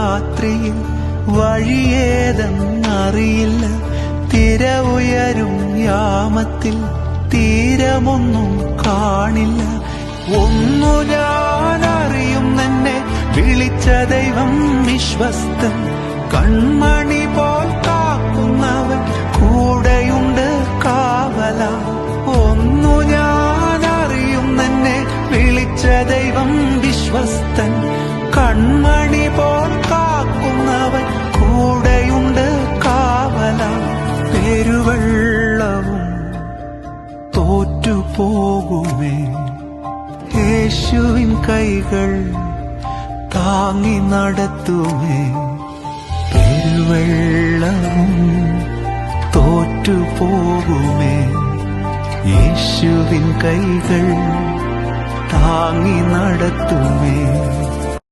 രാത്രിയിൽ വഴിയേതെന്നറിയില്ല. തിര ഉയരും യാമത്തിൽ തീരമൊന്നും കാണില്ല. ഒന്നു ഞാൻ അറിയുന്നെന്നെ വിളിച്ച ദൈവം വിശ്വസ്തൻ. കൺമണി പോൽ കാക്കുന്നവൻ കൂടെയുണ്ട് കാവല. ഒന്നു ഞാൻ അറിയുന്നെന്നെ വിളിച്ച ദൈവം വിശ്വസ്തൻ. കൺമണി പോൽ കാക്കുന്നവൻ കൂടെയുണ്ട് കാവല. പെരുവെള്ളവും തോറ്റുപോകുമേ, യേശുവിൻ കൈകൾ താങ്ങി നടത്തുമേ. പെരുവെള്ളവും തോറ്റുപോകുമേ, യേശുവിൻ കൈകൾ താങ്ങി നടത്തുമേ.